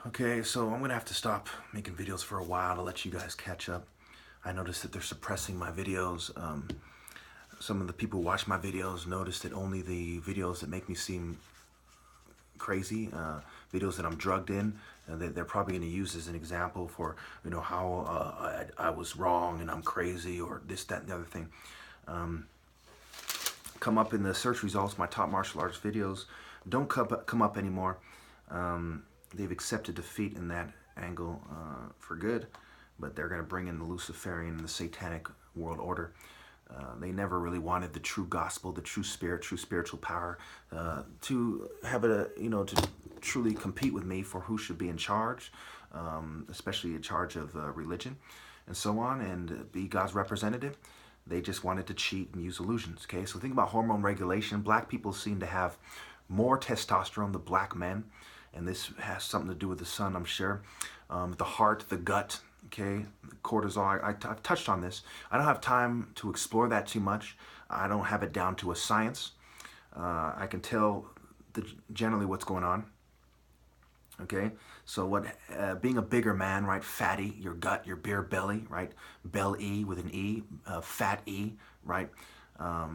Okay, so I'm gonna have to stop making videos for a while to let you guys catch up. I noticed that they're suppressing my videos. Some of the people who watch my videos notice that only the videos that make me seem crazy, videos that I'm drugged in, they're probably going to use as an example for how I was wrong and I'm crazy or this, that, and the other thing. Come up in the search results. My top martial arts videos don't come up anymore. They've accepted defeat in that angle for good, but they're going to bring in the Luciferian and the Satanic world order. They never really wanted the true gospel, the true spirit, true spiritual power to have to truly compete with me for who should be in charge, especially in charge of religion and so on, and be God's representative. They just wanted to cheat and use illusions. Okay, so think about hormone regulation. Black people seem to have more testosterone, the black men, and this has something to do with the sun, I'm sure. The heart, the gut, okay, cortisol. I've touched on this. I don't have time to explore that too much. I don't have it down to a science. I can tell generally what's going on. Okay, so what being a bigger man, right? Fatty, your gut, your beer belly, right? Belly with an E, fat E, right?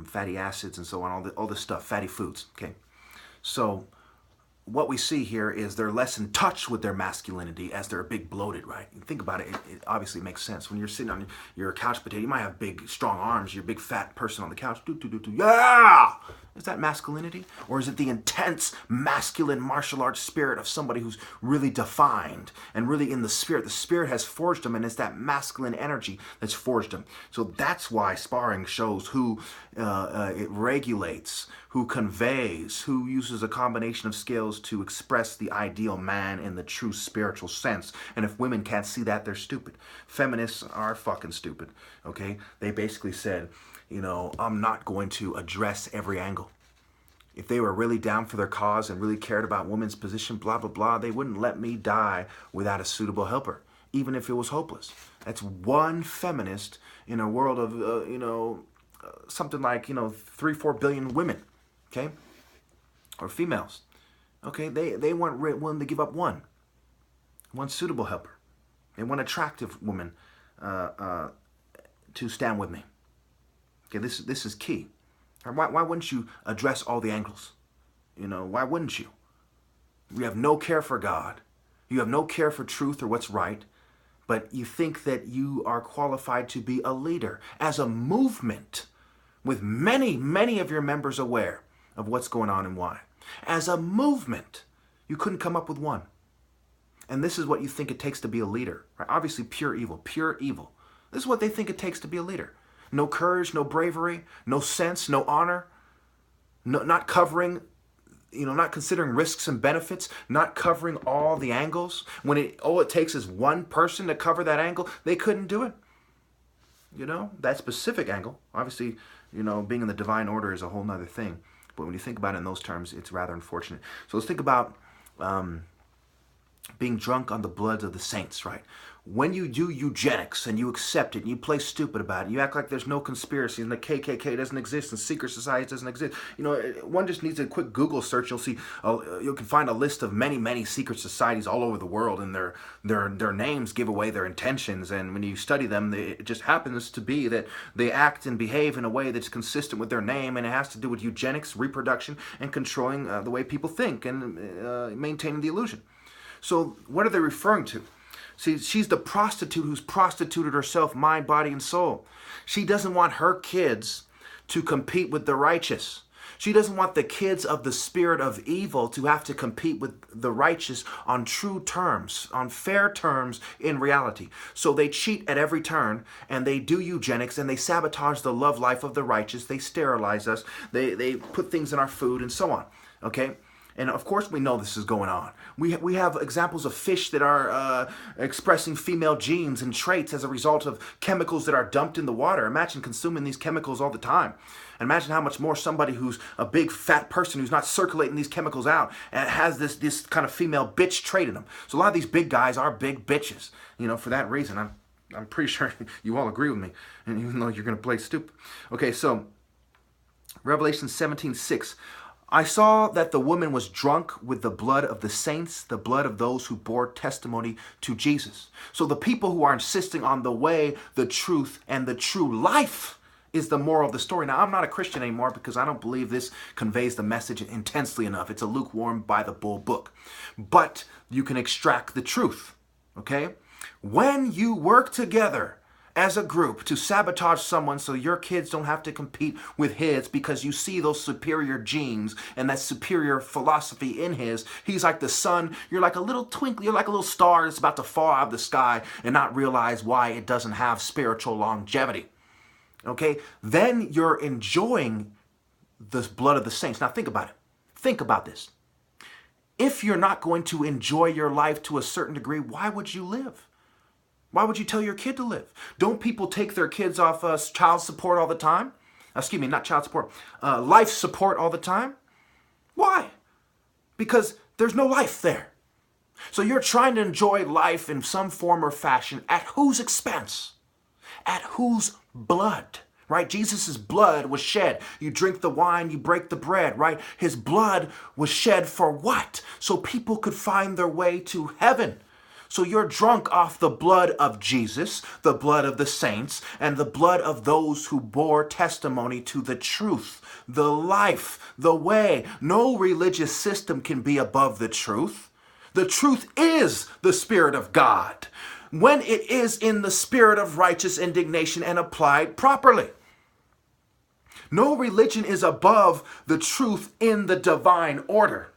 Fatty acids and so on, all this stuff, fatty foods. Okay, so what we see here is they're less in touch with their masculinity as they're big bloated, right? You think about it, it obviously makes sense. When you're sitting on your couch potato, you might have big, strong arms, you're a big fat person on the couch. Yeah! Is that masculinity? Or is it the intense masculine martial arts spirit of somebody who's really defined and really in the spirit? The spirit has forged them, and it's that masculine energy that's forged them. So that's why sparring shows who it regulates, who conveys, who uses a combination of skills to express the ideal man in the true spiritual sense. And if women can't see that, they're stupid. Feminists are fucking stupid, okay? They basically said, I'm not going to address every angle. If they were really down for their cause and really cared about women's position, blah, blah, blah, they wouldn't let me die without a suitable helper, even if it was hopeless. That's one feminist in a world of, something like, 3-4 billion women, okay? Or females. Okay, they weren't willing to give up one suitable helper, and one attractive woman to stand with me. Okay, this is key. Why wouldn't you address all the angles? Why wouldn't you? You have no care for God. You have no care for truth or what's right, but you think that you are qualified to be a leader as a movement with many, many of your members aware of what's going on and why. As a movement, you couldn't come up with one. And this is what you think it takes to be a leader. Right? Obviously, pure evil, pure evil. This is what they think it takes to be a leader. No courage, no bravery, no sense, no honor, not covering, not considering risks and benefits, not covering all the angles. When all it takes is one person to cover that angle, they couldn't do it. That specific angle. Obviously, being in the divine order is a whole nother thing. But when you think about it in those terms, it's rather unfortunate. So let's think about being drunk on the blood of the saints, right? When you do eugenics and you accept it and you play stupid about it, you act like there's no conspiracy and the KKK doesn't exist and secret society doesn't exist. One just needs a quick Google search. You'll see, you can find a list of many, many secret societies all over the world, and their names give away their intentions. And when you study them, it just happens to be that they act and behave in a way that's consistent with their name, and it has to do with eugenics, reproduction, and controlling the way people think and maintaining the illusion. So what are they referring to? See, she's the prostitute who's prostituted herself, mind, body, and soul. She doesn't want her kids to compete with the righteous. She doesn't want the kids of the spirit of evil to have to compete with the righteous on true terms, on fair terms in reality. So they cheat at every turn, and they do eugenics, and they sabotage the love life of the righteous. They sterilize us. They put things in our food and so on. Okay? And of course we know this is going on. We have examples of fish that are expressing female genes and traits as a result of chemicals that are dumped in the water. Imagine consuming these chemicals all the time. And imagine how much more somebody who's a big fat person who's not circulating these chemicals out and has this kind of female bitch trait in them. So a lot of these big guys are big bitches. For that reason, I'm pretty sure you all agree with me, and even though you're going to play stupid. Okay, so Revelation 17:6. I saw that the woman was drunk with the blood of the saints, the blood of those who bore testimony to Jesus. So the people who are insisting on the way, the truth, and the true life is the moral of the story. Now, I'm not a Christian anymore because I don't believe this conveys the message intensely enough. It's a lukewarm by the bull book. But you can extract the truth, okay? When you work together as a group to sabotage someone so your kids don't have to compete with his because you see those superior genes and that superior philosophy in his, he's like the sun, you're like a little twinkle, you're like a little star that's about to fall out of the sky and not realize why it doesn't have spiritual longevity. Okay, then you're enjoying the blood of the saints. Now think about it. Think about this. If you're not going to enjoy your life to a certain degree, why would you live? Why would you tell your kid to live? Don't people take their kids off child support all the time? Excuse me, not child support, life support all the time? Why? Because there's no life there. So you're trying to enjoy life in some form or fashion at whose expense? At whose blood? Right? Jesus' blood was shed. You drink the wine, you break the bread, right? His blood was shed for what? So people could find their way to heaven. So you're drunk off the blood of Jesus, the blood of the saints, and the blood of those who bore testimony to the truth, the life, the way. No religious system can be above the truth. The truth is the Spirit of God, when it is in the spirit of righteous indignation and applied properly. No religion is above the truth in the divine order.